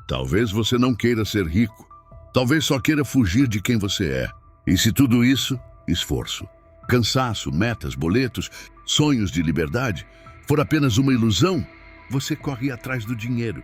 Talvez você não queira ser rico. Talvez só queira fugir de quem você é. E se tudo isso, esforço, cansaço, metas, boletos, sonhos de liberdade, for apenas uma ilusão, você corre atrás do dinheiro,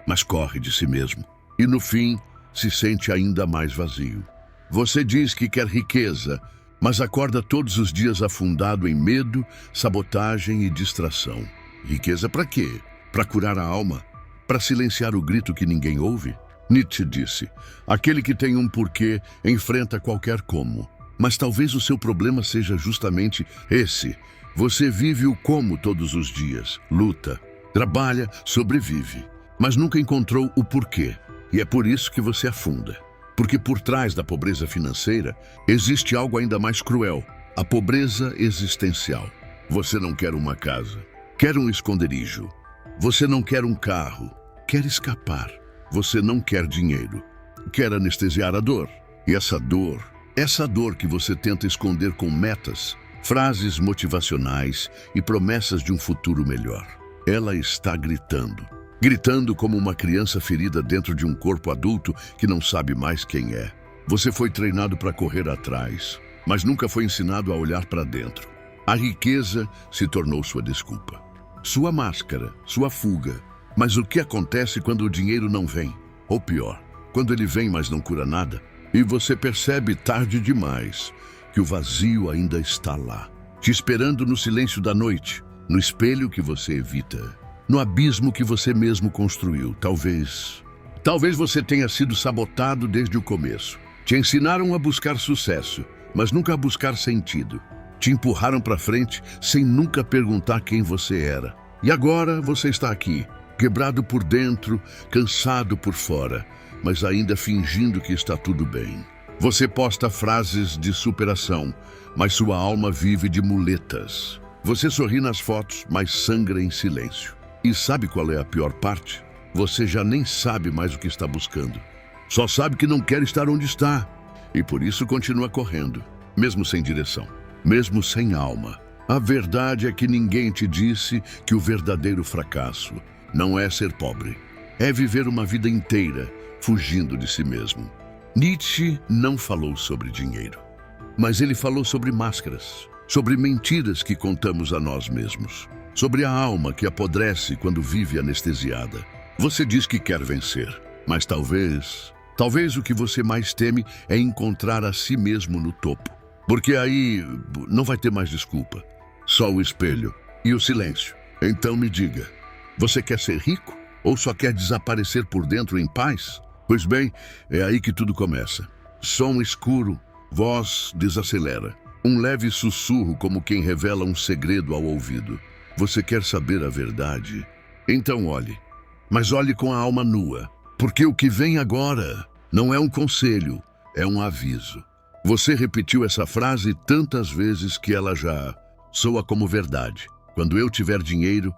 mas corre de si mesmo. E no fim, se sente ainda mais vazio. Você diz que quer riqueza, mas acorda todos os dias afundado em medo, sabotagem e distração. Riqueza para quê? Para curar a alma? Para silenciar o grito que ninguém ouve? Nietzsche disse, aquele que tem um porquê enfrenta qualquer como. Mas talvez o seu problema seja justamente esse. Você vive o como todos os dias, luta, trabalha, sobrevive, mas nunca encontrou o porquê. E é por isso que você afunda. Porque por trás da pobreza financeira existe algo ainda mais cruel, a pobreza existencial. Você não quer uma casa, quer um esconderijo. Você não quer um carro, quer escapar. Você não quer dinheiro, quer anestesiar a dor. E essa dor que você tenta esconder com metas, frases motivacionais e promessas de um futuro melhor. Ela está gritando. Gritando como uma criança ferida dentro de um corpo adulto que não sabe mais quem é. Você foi treinado para correr atrás, mas nunca foi ensinado a olhar para dentro. A riqueza se tornou sua desculpa, sua máscara, sua fuga. Mas o que acontece quando o dinheiro não vem? Ou pior, quando ele vem, mas não cura nada? E você percebe tarde demais que o vazio ainda está lá, te esperando no silêncio da noite, no espelho que você evita, no abismo que você mesmo construiu. Talvez você tenha sido sabotado desde o começo. Te ensinaram a buscar sucesso, mas nunca a buscar sentido. Te empurraram para frente sem nunca perguntar quem você era. E agora você está aqui, quebrado por dentro, cansado por fora, mas ainda fingindo que está tudo bem. Você posta frases de superação, mas sua alma vive de muletas. Você sorri nas fotos, mas sangra em silêncio. E sabe qual é a pior parte? Você já nem sabe mais o que está buscando. Só sabe que não quer estar onde está. E por isso continua correndo, mesmo sem direção, mesmo sem alma. A verdade é que ninguém te disse que o verdadeiro fracasso não é ser pobre. É viver uma vida inteira fugindo de si mesmo. Nietzsche não falou sobre dinheiro, mas ele falou sobre máscaras, sobre mentiras que contamos a nós mesmos, sobre a alma que apodrece quando vive anestesiada. Você diz que quer vencer, mas talvez o que você mais teme é encontrar a si mesmo no topo. Porque aí não vai ter mais desculpa, só o espelho e o silêncio. Então me diga, você quer ser rico ou só quer desaparecer por dentro em paz? Pois bem, é aí que tudo começa. Som escuro, voz desacelera. Um leve sussurro como quem revela um segredo ao ouvido. Você quer saber a verdade? Então olhe. Mas olhe com a alma nua. Porque o que vem agora não é um conselho, é um aviso. Você repetiu essa frase tantas vezes que ela já soa como verdade. Quando eu tiver dinheiro,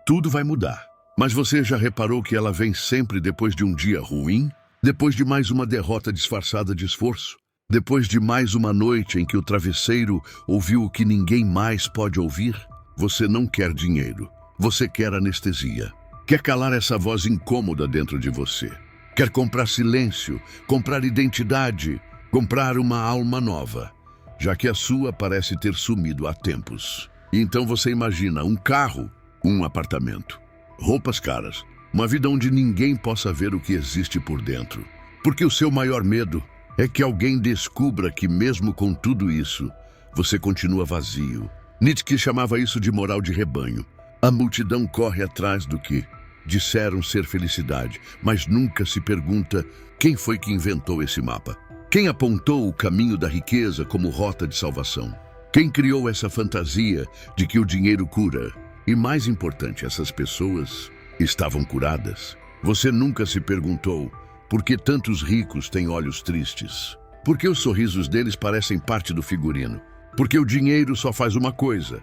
tudo vai mudar. Mas você já reparou que ela vem sempre depois de um dia ruim? Depois de mais uma derrota disfarçada de esforço? Depois de mais uma noite em que o travesseiro ouviu o que ninguém mais pode ouvir? Você não quer dinheiro. Você quer anestesia. Quer calar essa voz incômoda dentro de você. Quer comprar silêncio, comprar identidade, comprar uma alma nova, já que a sua parece ter sumido há tempos. E então você imagina um carro, um apartamento, roupas caras, uma vida onde ninguém possa ver o que existe por dentro. Porque o seu maior medo é que alguém descubra que mesmo com tudo isso, você continua vazio. Nietzsche chamava isso de moral de rebanho. A multidão corre atrás do que disseram ser felicidade, mas nunca se pergunta quem foi que inventou esse mapa. Quem apontou o caminho da riqueza como rota de salvação? Quem criou essa fantasia de que o dinheiro cura? E mais importante, essas pessoas estavam curadas? Você nunca se perguntou por que tantos ricos têm olhos tristes? Por que os sorrisos deles parecem parte do figurino? Porque o dinheiro só faz uma coisa: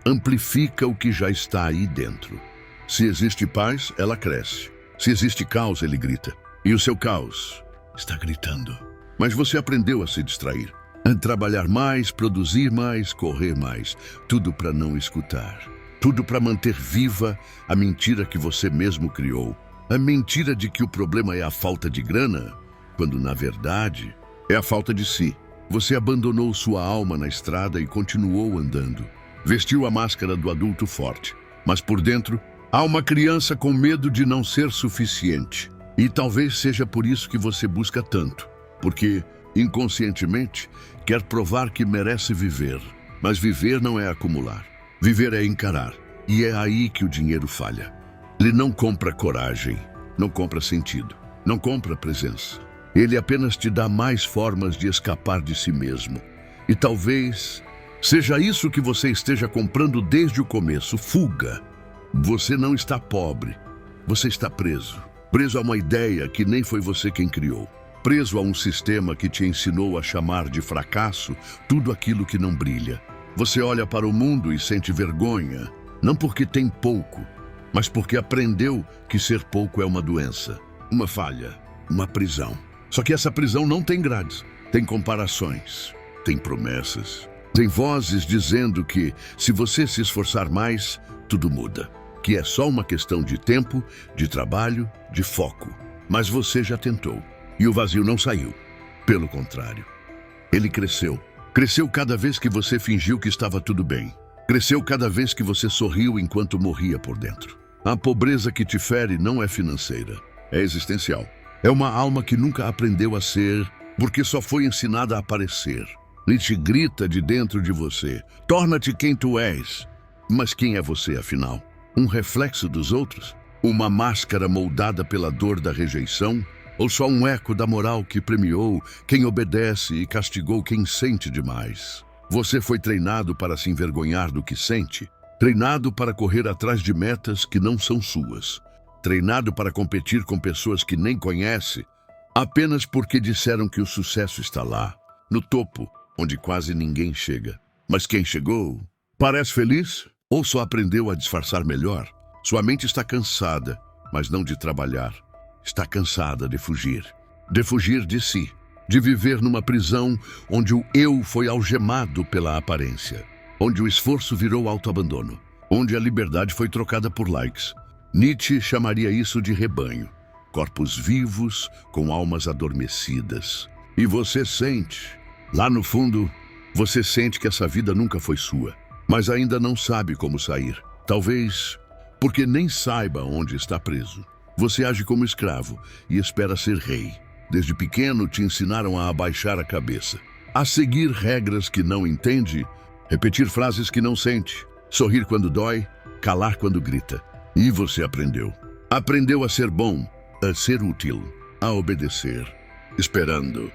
amplifica o que já está aí dentro. Se existe paz, ela cresce. Se existe caos, ele grita. E o seu caos está gritando. Mas você aprendeu a se distrair, a trabalhar mais, produzir mais, correr mais. Tudo para não escutar. Tudo para manter viva a mentira que você mesmo criou. A mentira de que o problema é a falta de grana, quando na verdade é a falta de si. Você abandonou sua alma na estrada e continuou andando. Vestiu a máscara do adulto forte, mas por dentro há uma criança com medo de não ser suficiente. E talvez seja por isso que você busca tanto, porque inconscientemente quer provar que merece viver. Mas viver não é acumular. Viver é encarar. E é aí que o dinheiro falha. Ele não compra coragem, não compra sentido, não compra presença. Ele apenas te dá mais formas de escapar de si mesmo. E talvez seja isso que você esteja comprando desde o começo, fuga. Você não está pobre, você está preso. Preso a uma ideia que nem foi você quem criou. Preso a um sistema que te ensinou a chamar de fracasso tudo aquilo que não brilha. Você olha para o mundo e sente vergonha, não porque tem pouco, mas porque aprendeu que ser pouco é uma doença, uma falha, uma prisão. Só que essa prisão não tem grades, tem comparações, tem promessas, tem vozes dizendo que, se você se esforçar mais, tudo muda. Que é só uma questão de tempo, de trabalho, de foco. Mas você já tentou, e o vazio não saiu. Pelo contrário, ele cresceu. Cresceu cada vez que você fingiu que estava tudo bem. Cresceu cada vez que você sorriu enquanto morria por dentro. A pobreza que te fere não é financeira, é existencial. É uma alma que nunca aprendeu a ser, porque só foi ensinada a aparecer. Ele te grita de dentro de você: torna-te quem tu és. Mas quem é você, afinal? Um reflexo dos outros? Uma máscara moldada pela dor da rejeição? Ou só um eco da moral que premiou quem obedece e castigou quem sente demais? Você foi treinado para se envergonhar do que sente, treinado para correr atrás de metas que não são suas, treinado para competir com pessoas que nem conhece, apenas porque disseram que o sucesso está lá, no topo, onde quase ninguém chega. Mas quem chegou? Parece feliz? Ou só aprendeu a disfarçar melhor? Sua mente está cansada, mas não de trabalhar. Está cansada de fugir de si, de viver numa prisão onde o eu foi algemado pela aparência, onde o esforço virou autoabandono, onde a liberdade foi trocada por likes. Nietzsche chamaria isso de rebanho, corpos vivos com almas adormecidas. E você sente, lá no fundo, você sente que essa vida nunca foi sua, mas ainda não sabe como sair. Talvez porque nem saiba onde está preso. Você age como escravo e espera ser rei. Desde pequeno te ensinaram a abaixar a cabeça, a seguir regras que não entende, repetir frases que não sente, sorrir quando dói, calar quando grita. E você aprendeu. Aprendeu a ser bom, a ser útil, a obedecer, esperando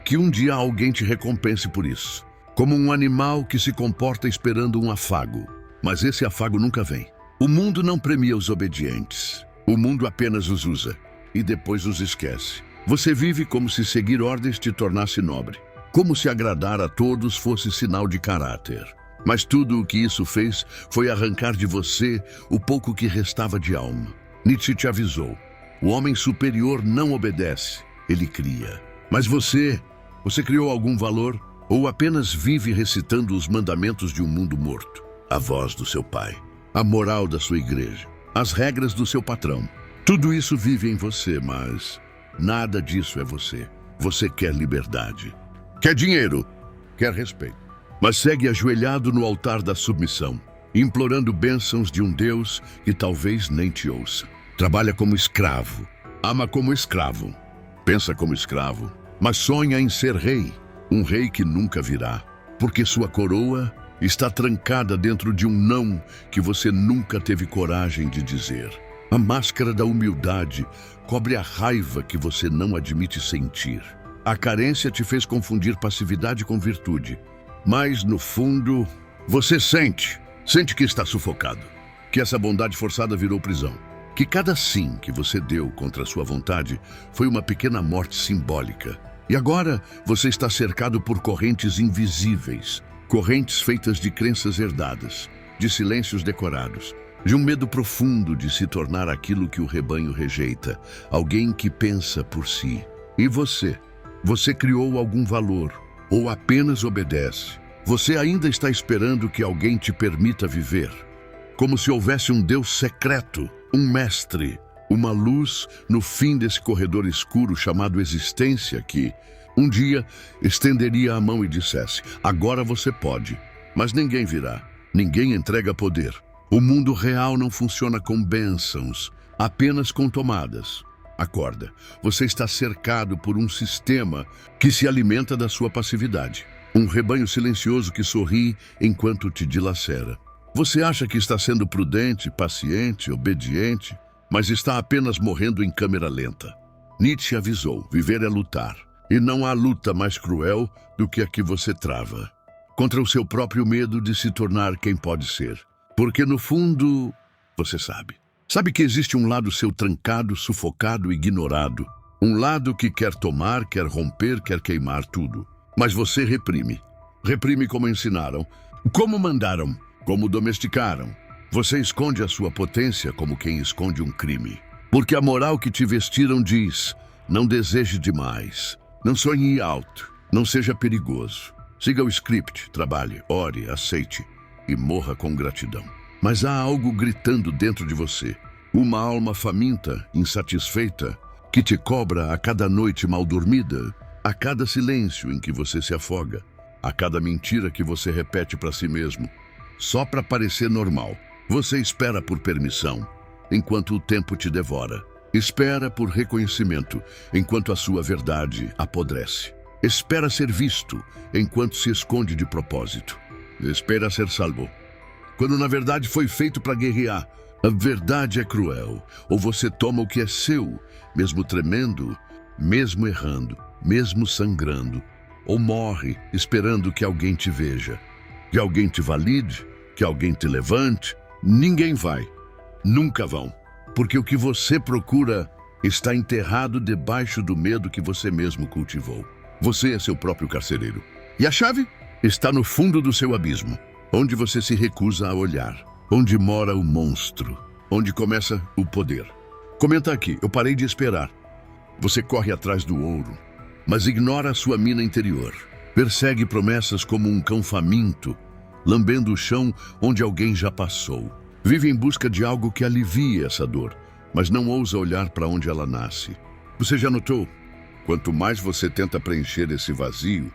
que um dia alguém te recompense por isso. Como um animal que se comporta esperando um afago. Mas esse afago nunca vem. O mundo não premia os obedientes. O mundo apenas os usa e depois os esquece. Você vive como se seguir ordens te tornasse nobre. Como se agradar a todos fosse sinal de caráter. Mas tudo o que isso fez foi arrancar de você o pouco que restava de alma. Nietzsche te avisou. O homem superior não obedece, ele cria. Mas você criou algum valor? Ou apenas vive recitando os mandamentos de um mundo morto? A voz do seu pai, a moral da sua igreja, as regras do seu patrão. Tudo isso vive em você, mas nada disso é você. Você quer liberdade, quer dinheiro, quer respeito, mas segue ajoelhado no altar da submissão, implorando bênçãos de um Deus que talvez nem te ouça. Trabalha como escravo, ama como escravo, pensa como escravo, mas sonha em ser rei. Um rei que nunca virá, porque sua coroa está trancada dentro de um não que você nunca teve coragem de dizer. A máscara da humildade cobre a raiva que você não admite sentir. A carência te fez confundir passividade com virtude. Mas, no fundo, você sente que está sufocado, que essa bondade forçada virou prisão, que cada sim que você deu contra a sua vontade foi uma pequena morte simbólica. E agora você está cercado por correntes invisíveis, correntes feitas de crenças herdadas, de silêncios decorados, de um medo profundo de se tornar aquilo que o rebanho rejeita, alguém que pensa por si. E você criou algum valor, ou apenas obedece? Você ainda está esperando que alguém te permita viver? Como se houvesse um Deus secreto, um mestre, Uma luz no fim desse corredor escuro chamado existência que, um dia, estenderia a mão e dissesse: agora você pode. Mas ninguém virá. Ninguém entrega poder. O mundo real não funciona com bênçãos, apenas com tomadas. Acorda, você está cercado por um sistema que se alimenta da sua passividade. Um rebanho silencioso que sorri enquanto te dilacera. Você acha que está sendo prudente, paciente, obediente, mas está apenas morrendo em câmera lenta. Nietzsche avisou: viver é lutar, e não há luta mais cruel do que a que você trava contra o seu próprio medo de se tornar quem pode ser. Porque no fundo, você sabe que existe um lado seu trancado, sufocado, ignorado. Um lado que quer tomar, quer romper, quer queimar tudo. Mas você reprime. Reprime como ensinaram, como mandaram, como domesticaram. Você esconde a sua potência como quem esconde um crime. Porque a moral que te vestiram diz: não deseje demais, não sonhe alto, não seja perigoso. Siga o script, trabalhe, ore, aceite e morra com gratidão. Mas há algo gritando dentro de você. Uma alma faminta, insatisfeita, que te cobra a cada noite mal dormida, a cada silêncio em que você se afoga, a cada mentira que você repete para si mesmo, só para parecer normal. Você espera por permissão, enquanto o tempo te devora. Espera por reconhecimento, enquanto a sua verdade apodrece. Espera ser visto, enquanto se esconde de propósito. Espera ser salvo, quando na verdade foi feito para guerrear. A verdade é cruel. Ou você toma o que é seu, mesmo tremendo, mesmo errando, mesmo sangrando. Ou morre esperando que alguém te veja, que alguém te valide, que alguém te levante. Ninguém vai. Nunca vão. Porque o que você procura está enterrado debaixo do medo que você mesmo cultivou. Você é seu próprio carcereiro. E a chave está no fundo do seu abismo, onde você se recusa a olhar, onde mora o monstro, onde começa o poder. Comenta aqui: eu parei de esperar. Você corre atrás do ouro, mas ignora a sua mina interior. Persegue promessas como um cão faminto, lambendo o chão onde alguém já passou. Vive em busca de algo que alivie essa dor, mas não ousa olhar para onde ela nasce. Você já notou? Quanto mais você tenta preencher esse vazio,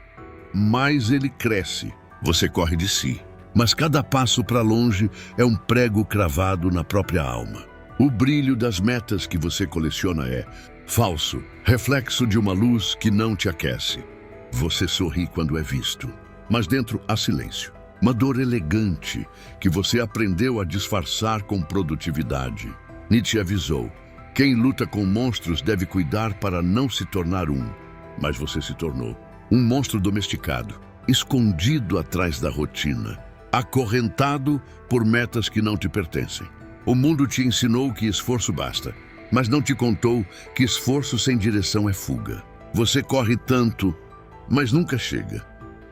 mais ele cresce. Você corre de si, mas cada passo para longe é um prego cravado na própria alma. O brilho das metas que você coleciona é falso, reflexo de uma luz que não te aquece. Você sorri quando é visto, mas dentro há silêncio. Uma dor elegante que você aprendeu a disfarçar com produtividade. Nietzsche avisou: quem luta com monstros deve cuidar para não se tornar um. Mas você se tornou um monstro domesticado, escondido atrás da rotina, acorrentado por metas que não te pertencem. O mundo te ensinou que esforço basta, mas não te contou que esforço sem direção é fuga. Você corre tanto, mas nunca chega,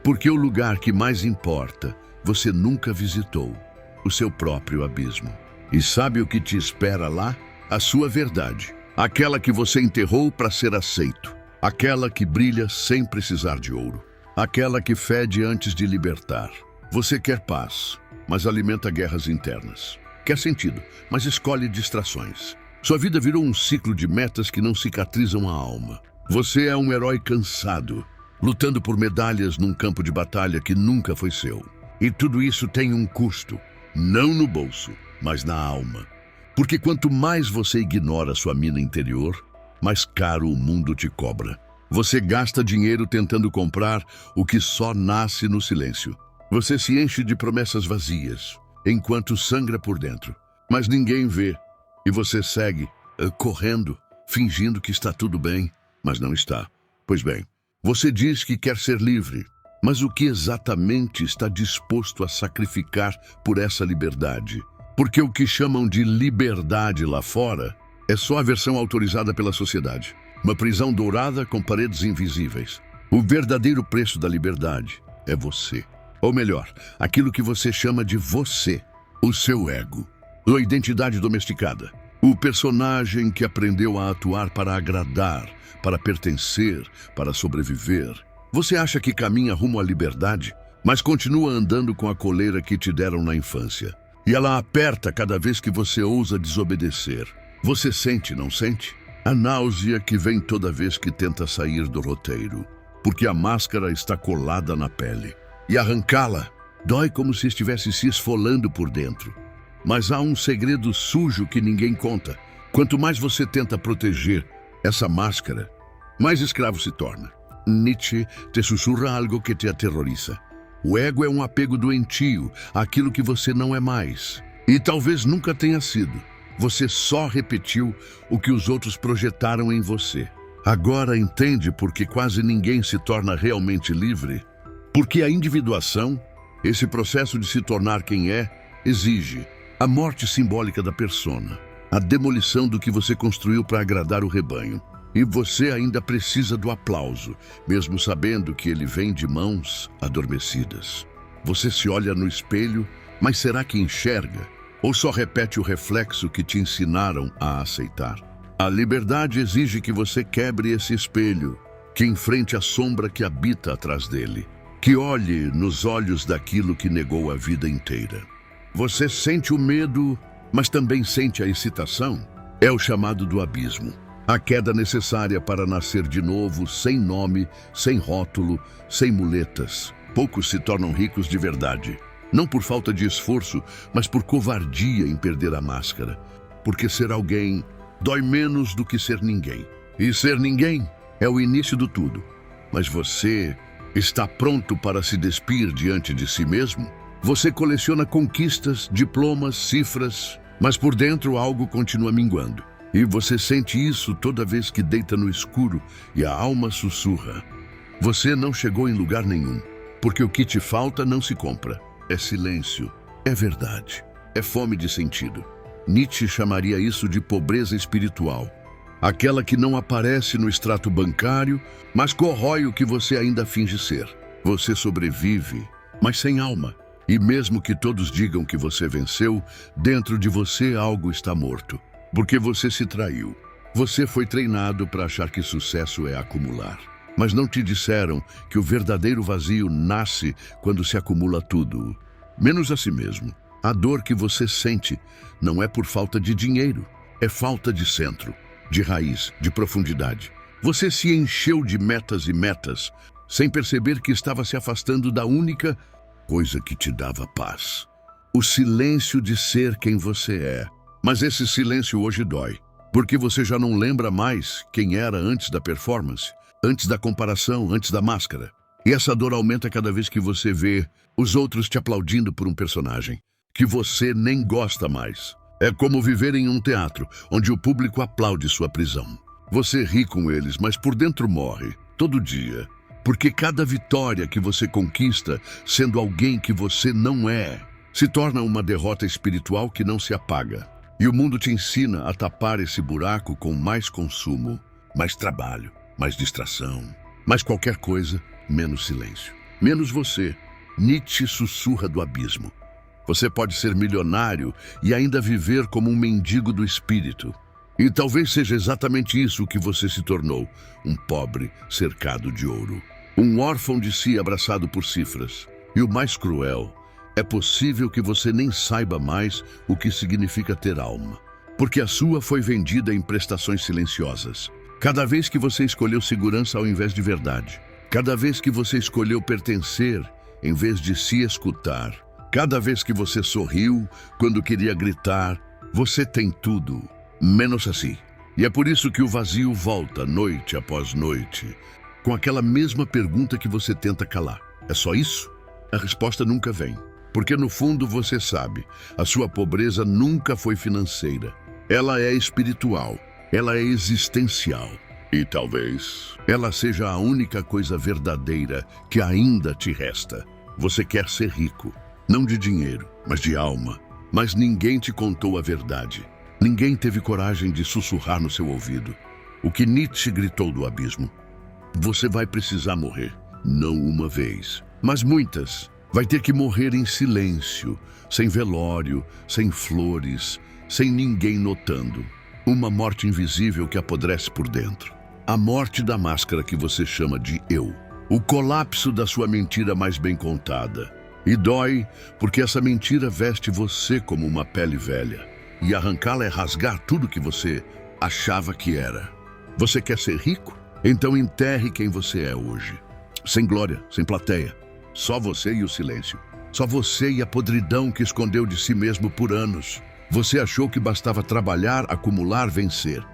porque o lugar que mais importa você nunca visitou: o seu próprio abismo. E sabe o que te espera lá? A sua verdade, aquela que você enterrou para ser aceito, aquela que brilha sem precisar de ouro, aquela que fede antes de libertar. Você quer paz, mas alimenta guerras internas. Quer sentido, mas escolhe distrações. Sua vida virou um ciclo de metas que não cicatrizam a alma. Você é um herói cansado, lutando por medalhas num campo de batalha que nunca foi seu. E tudo isso tem um custo, não no bolso, mas na alma. Porque quanto mais você ignora sua mina interior, mais caro o mundo te cobra. Você gasta dinheiro tentando comprar o que só nasce no silêncio. Você se enche de promessas vazias, enquanto sangra por dentro. Mas ninguém vê. E você segue, correndo, fingindo que está tudo bem, mas não está. Pois bem, você diz que quer ser livre, mas o que exatamente está disposto a sacrificar por essa liberdade? Porque o que chamam de liberdade lá fora é só a versão autorizada pela sociedade. Uma prisão dourada com paredes invisíveis. O verdadeiro preço da liberdade é você. Ou melhor, aquilo que você chama de você, o seu ego. A identidade domesticada. O personagem que aprendeu a atuar para agradar, para pertencer, para sobreviver. Você acha que caminha rumo à liberdade, mas continua andando com a coleira que te deram na infância. E ela aperta cada vez que você ousa desobedecer. Você sente, não sente? A náusea que vem toda vez que tenta sair do roteiro, porque a máscara está colada na pele. E arrancá-la dói como se estivesse se esfolando por dentro. Mas há um segredo sujo que ninguém conta. Quanto mais você tenta proteger essa máscara, mais escravo se torna. Nietzsche te sussurra algo que te aterroriza. O ego é um apego doentio àquilo que você não é mais. E talvez nunca tenha sido. Você só repetiu o que os outros projetaram em você. Agora entende por que quase ninguém se torna realmente livre? Porque a individuação, esse processo de se tornar quem é, exige a morte simbólica da persona, a demolição do que você construiu para agradar o rebanho. E você ainda precisa do aplauso, mesmo sabendo que ele vem de mãos adormecidas. Você se olha no espelho, mas será que enxerga? Ou só repete o reflexo que te ensinaram a aceitar? A liberdade exige que você quebre esse espelho, que enfrente a sombra que habita atrás dele, que olhe nos olhos daquilo que negou a vida inteira. Você sente o medo, mas também sente a excitação. É o chamado do abismo. A queda necessária para nascer de novo, sem nome, sem rótulo, sem muletas. Poucos se tornam ricos de verdade. Não por falta de esforço, mas por covardia em perder a máscara. Porque ser alguém dói menos do que ser ninguém. E ser ninguém é o início do tudo. Mas você está pronto para se despir diante de si mesmo? Você coleciona conquistas, diplomas, cifras, mas por dentro algo continua minguando. E você sente isso toda vez que deita no escuro e a alma sussurra. Você não chegou em lugar nenhum, porque o que te falta não se compra. É silêncio, é verdade, é fome de sentido. Nietzsche chamaria isso de pobreza espiritual. Aquela que não aparece no extrato bancário, mas corrói o que você ainda finge ser. Você sobrevive, mas sem alma. E mesmo que todos digam que você venceu, dentro de você algo está morto. Porque você se traiu. Você foi treinado para achar que sucesso é acumular. Mas não te disseram que o verdadeiro vazio nasce quando se acumula tudo, menos a si mesmo. A dor que você sente não é por falta de dinheiro, é falta de centro, de raiz, de profundidade. Você se encheu de metas e metas, sem perceber que estava se afastando da única coisa que te dava paz. O silêncio de ser quem você é. Mas esse silêncio hoje dói, porque você já não lembra mais quem era antes da performance, antes da comparação, antes da máscara. E essa dor aumenta cada vez que você vê os outros te aplaudindo por um personagem que você nem gosta mais. É como viver em um teatro, onde o público aplaude sua prisão. Você ri com eles, mas por dentro morre, todo dia. Porque cada vitória que você conquista, sendo alguém que você não é, se torna uma derrota espiritual que não se apaga. E o mundo te ensina a tapar esse buraco com mais consumo, mais trabalho, mais distração, mais qualquer coisa, menos silêncio. Menos você. Nietzsche sussurra do abismo. Você pode ser milionário e ainda viver como um mendigo do espírito. E talvez seja exatamente isso que você se tornou, um pobre cercado de ouro. Um órfão de si abraçado por cifras. E o mais cruel, é possível que você nem saiba mais o que significa ter alma. Porque a sua foi vendida em prestações silenciosas. Cada vez que você escolheu segurança ao invés de verdade. Cada vez que você escolheu pertencer em vez de se escutar. Cada vez que você sorriu quando queria gritar, você tem tudo, menos assim. E é por isso que o vazio volta noite após noite, com aquela mesma pergunta que você tenta calar. É só isso? A resposta nunca vem. Porque no fundo você sabe, a sua pobreza nunca foi financeira. Ela é espiritual, ela é existencial. E talvez ela seja a única coisa verdadeira que ainda te resta. Você quer ser rico, não de dinheiro, mas de alma. Mas ninguém te contou a verdade. Ninguém teve coragem de sussurrar no seu ouvido o que Nietzsche gritou do abismo. Você vai precisar morrer, não uma vez, mas muitas. Vai ter que morrer em silêncio, sem velório, sem flores, sem ninguém notando. Uma morte invisível que apodrece por dentro. A morte da máscara que você chama de eu. O colapso da sua mentira mais bem contada. E dói porque essa mentira veste você como uma pele velha. e arrancá-la é rasgar tudo que você achava que era. Você quer ser rico? Então enterre quem você é hoje. Sem glória, sem plateia. Só você e o silêncio. Só você e a podridão que escondeu de si mesmo por anos. Você achou que bastava trabalhar, acumular, vencer.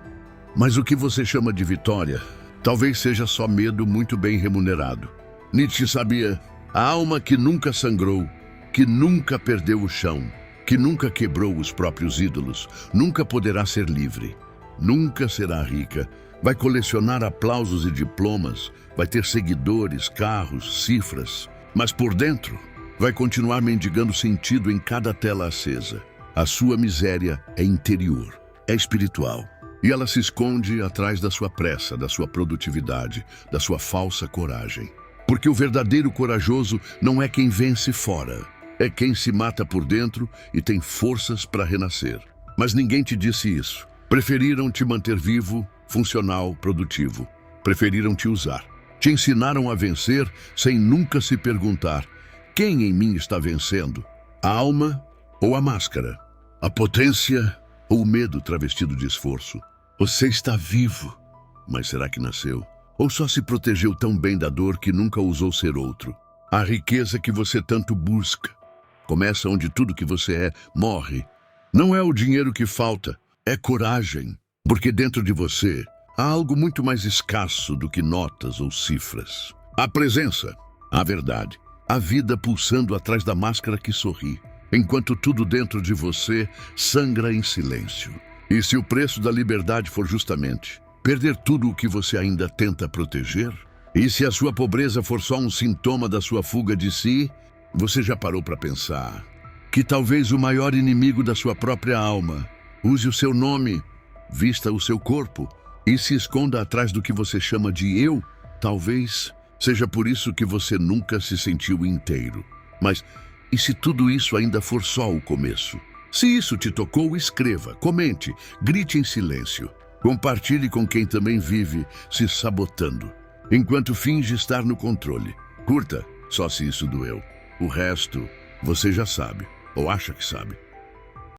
Mas o que você chama de vitória, talvez seja só medo muito bem remunerado. Nietzsche sabia: a alma que nunca sangrou, que nunca perdeu o chão, que nunca quebrou os próprios ídolos, nunca poderá ser livre, nunca será rica. Vai colecionar aplausos e diplomas, vai ter seguidores, carros, cifras, mas por dentro vai continuar mendigando sentido em cada tela acesa. A sua miséria é interior, é espiritual. E ela se esconde atrás da sua pressa, da sua produtividade, da sua falsa coragem. Porque o verdadeiro corajoso não é quem vence fora, é quem se mata por dentro e tem forças para renascer. Mas ninguém te disse isso. Preferiram te manter vivo, funcional, produtivo. Preferiram te usar. Te ensinaram a vencer sem nunca se perguntar: quem em mim está vencendo? A alma ou a máscara? A potência ou o medo travestido de esforço? Você está vivo, mas será que nasceu? Ou só se protegeu tão bem da dor que nunca ousou ser outro? A riqueza que você tanto busca começa onde tudo que você é morre. Não é o dinheiro que falta, é coragem. Porque dentro de você há algo muito mais escasso do que notas ou cifras. A presença, a verdade, a vida pulsando atrás da máscara que sorri, enquanto tudo dentro de você sangra em silêncio. E se o preço da liberdade for justamente perder tudo o que você ainda tenta proteger? E se a sua pobreza for só um sintoma da sua fuga de si? Você já parou para pensar que talvez o maior inimigo da sua própria alma use o seu nome, vista o seu corpo e se esconda atrás do que você chama de eu? Talvez seja por isso que você nunca se sentiu inteiro. Mas e se tudo isso ainda for só o começo? Se isso te tocou, escreva, comente, grite em silêncio. Compartilhe com quem também vive se sabotando, enquanto finge estar no controle. Curta, só se isso doeu. O resto, você já sabe, ou acha que sabe.